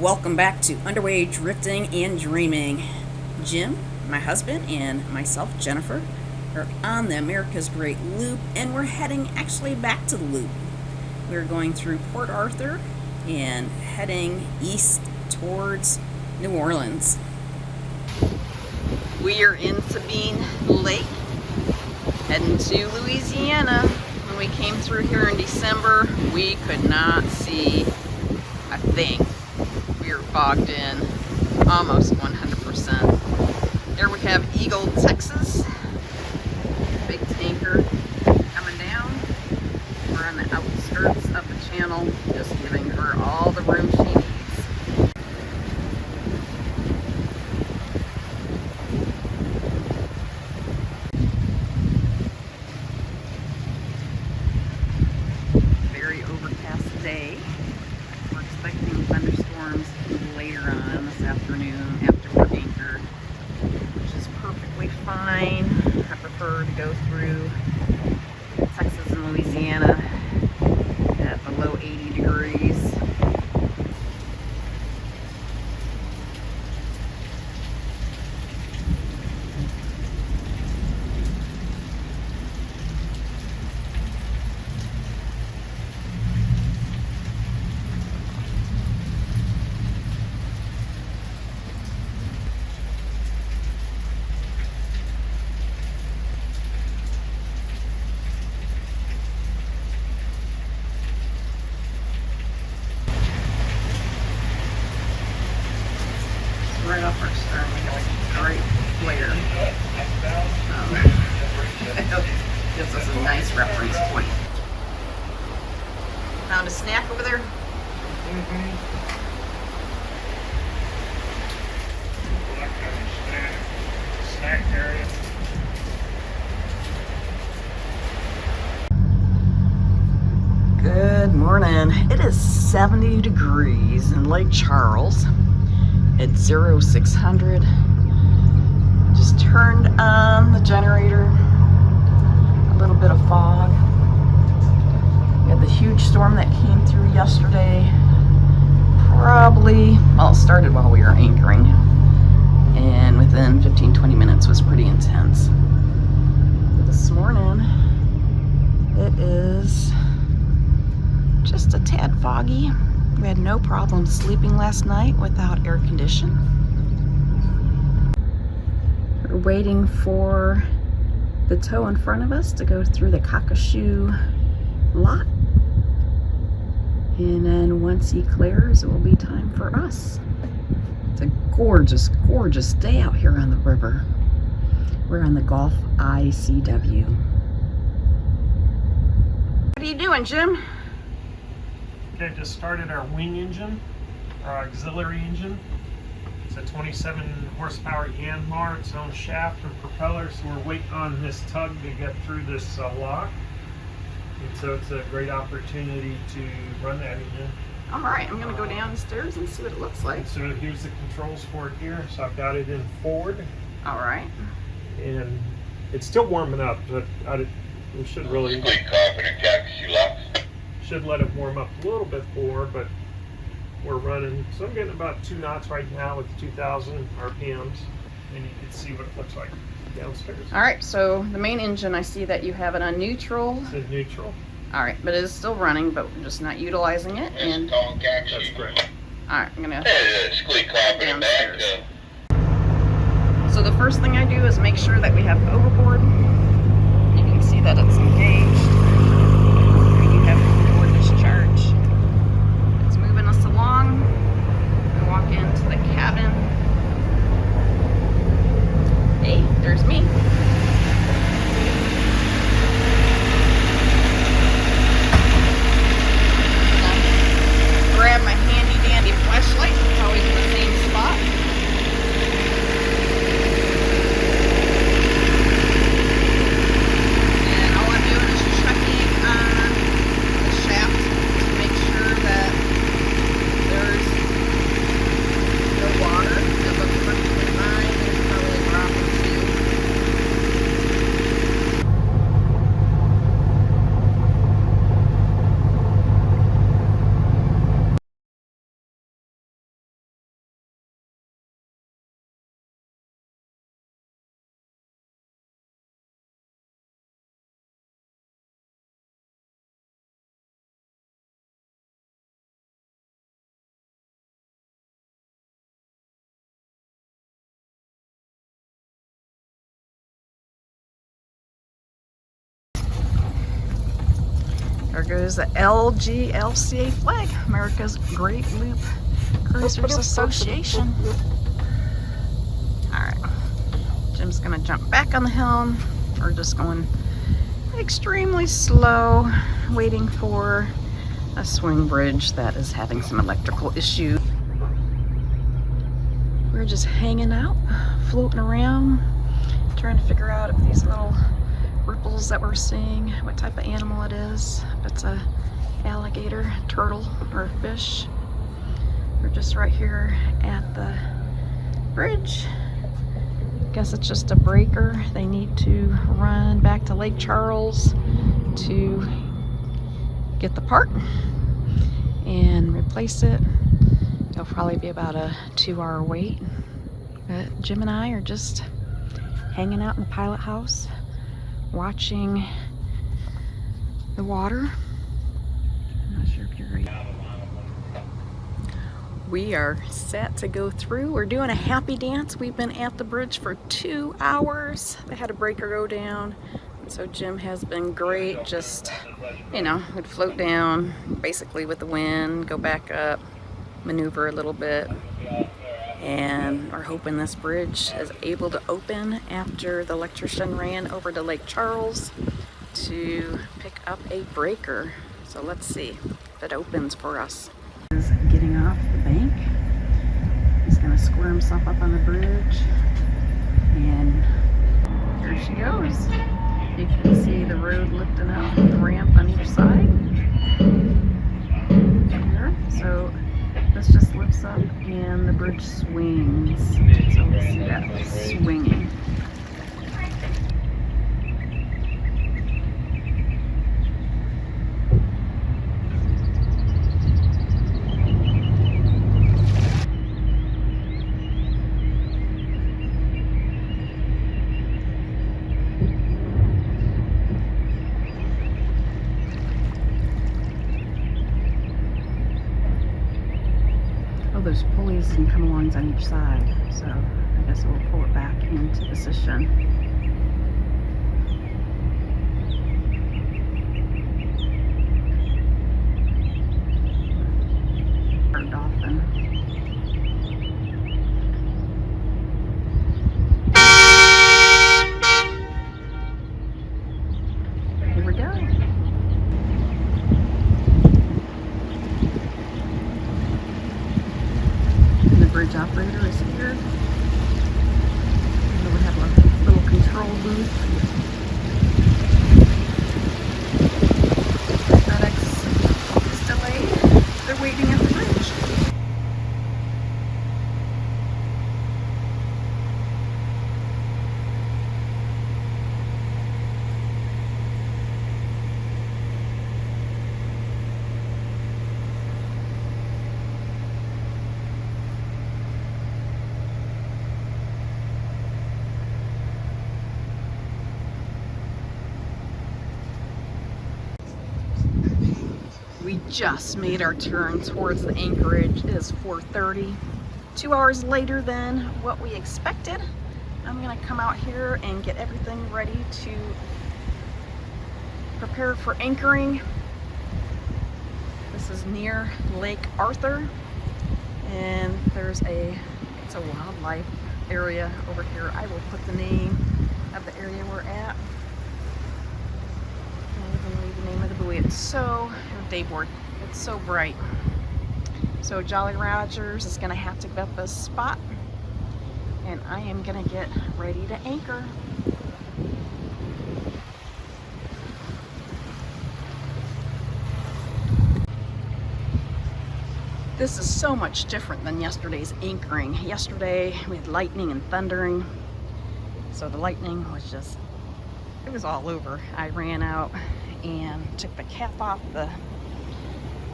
Welcome back to Underway Drifting and Dreaming. Jim, my husband, and myself, Jennifer, are on the America's Great Loop, and we're heading actually back to the Loop. We're going through Port Arthur and heading east towards New Orleans. We are in Sabine Lake, heading to Louisiana. When we came through here in December, we could not see a thing. We were bogged in almost 100%. There we have Eagle, Texas. Big tanker coming down. We're on the outskirts of the channel, just giving her all the room she needs. Very overcast day. We're expecting thunderstorms later on this afternoon after we anchor, which is perfectly fine. I prefer to go through Texas and Louisiana at below 80 degrees. Right off our stern, we got a great flare. Gives us a nice reference point. Found a snack over there? Snack area. Good morning. It is 70 degrees in Lake Charles. At 0600. Just turned on the generator. A little bit of fog. We had the huge storm that came through yesterday. Probably, well, it started while we were anchoring, and within 15-20 minutes was pretty intense. But this morning, it is just a tad foggy. We had no problem sleeping last night without air condition. We're waiting for the tow in front of us to go through the Calcasieu lot. And then once he clears, it will be time for us. It's a gorgeous, gorgeous day out here on the river. We're on the Gulf ICW. What are you doing, Jim? Okay, just started our wing engine, our auxiliary engine. It's a 27 horsepower Yanmar, its own shaft and propeller, so we're waiting on this tug to get through this lock. And so it's a great opportunity to run that engine. All right, I'm gonna go downstairs and see what it looks like. And so here's the controls for it here. So I've got it in forward. All right. And it's still warming up, but we should really... Should let it warm up a little bit more, but we're running, so I'm getting about 2 knots right now with 2,000 RPMs, and you can see what it looks like downstairs. All right, so the main engine, I see that you have it on neutral. It's in neutral. All right, but it is still running, but we're just not utilizing it. And That's correct. all right, I'm gonna head downstairs. So the first thing I do is make sure that we have overboard. You can see that it's engaged. Discharge. It's moving us along. We walk into the cabin. Hey, there's me. Grab my handy dandy flashlight, always in the same spot. And all I'm doing is checking There goes the AGLCA flag, America's Great Loop Cruisers Association. Alright, Jim's gonna jump back on the helm. We're just going extremely slow, waiting for a swing bridge that is having some electrical issues. We're just hanging out, floating around, trying to figure out if these little ripples that we're seeing, what type of animal it is. If it's a alligator, turtle, or a fish. We're just right here at the bridge. Guess it's just a breaker. They need to run back to Lake Charles to get the part and replace it. It'll probably be about a 2-hour wait. But Jim and I are just hanging out in the pilot house, watching the water. I'm not sure if you're ready. We are set to go through. We're doing a happy dance. We've been at the bridge for 2 hours. They had a breaker go down. So Jim has been great. Just, you know, would float down basically with the wind, go back up, maneuver a little bit. And we're hoping this bridge is able to open after the electrician ran over to Lake Charles to pick up a breaker. So let's see if it opens for us. Is getting off the bank. He's gonna square himself up on the bridge, and here she goes. You can see the road lifting up the ramp on each side. There. So this just lifts up and the bridge swings. So we'll see that swinging. There's pulleys and come-alongs on each side, so I guess we'll pull it back into position. Or dolphin. Here we go. Bridge operator is here. And we have a little control booth. FedEx is delayed. They're waiting at the bridge. We just made our turn towards the anchorage. It is 4:30. 2 hours later than what we expected. I'm gonna come out here and get everything ready to prepare for anchoring. This is near Lake Arthur, and it's a wildlife area over here. I will put the name of the area we're at. The name of the buoy. It's so dayboard. It's so bright. So Jolly Rogers is gonna have to get up a spot, and I am gonna get ready to anchor. This is so much different than yesterday's anchoring. Yesterday we had lightning and thundering, so the lightning was just, it was all over. I ran out and took the cap off the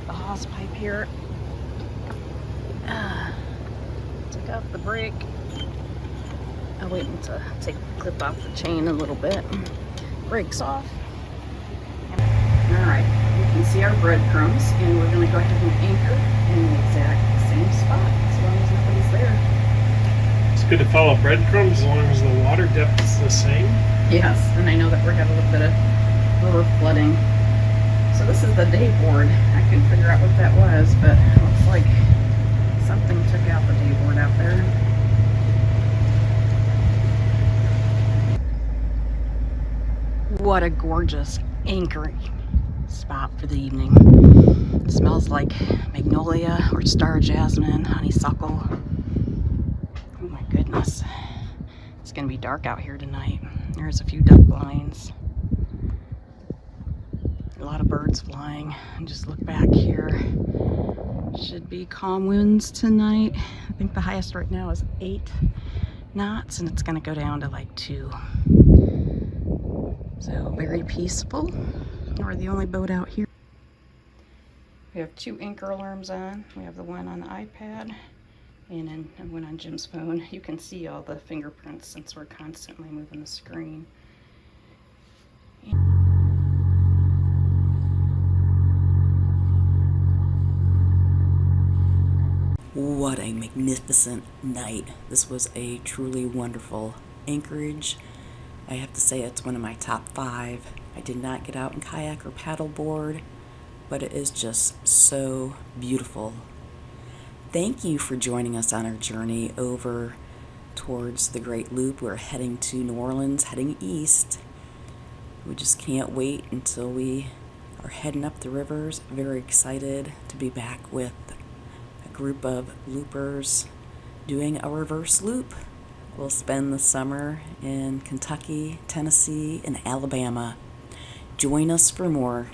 hose pipe here. Took out the brake. I'm waiting to take the clip off the chain a little bit. Brakes off. Alright, you can see our breadcrumbs, and we're going to go ahead and anchor in the exact same spot as long as nobody's there. It's good to follow breadcrumbs as long as the water depth is the same. Yes, and I know that we're having a little bit of river flooding. So So this is the day board. I couldn't figure out what that was, but it looks like something took out the day board out there. What a gorgeous anchoring spot for the evening. It smells like magnolia or star jasmine, honeysuckle. Oh my goodness. It's gonna be dark out here tonight. There's a few duck blinds. A lot of birds flying. And just look back here. Should be calm winds tonight. I think the highest right now is 8 knots and it's gonna go down to like 2. So very peaceful. We're the only boat out here. We have 2 anchor alarms on. We have the one on the iPad and then one on Jim's phone. You can see all the fingerprints since we're constantly moving the screen. What a magnificent night. This was a truly wonderful anchorage. I have to say it's one of my top 5. I did not get out in kayak or paddleboard, but it is just so beautiful. Thank you for joining us on our journey over towards the Great Loop. We're heading to New Orleans, heading east. We just can't wait until we are heading up the rivers. Very excited to be back with a group of loopers doing a reverse loop. We'll spend the summer in Kentucky, Tennessee, and Alabama. Join us for more.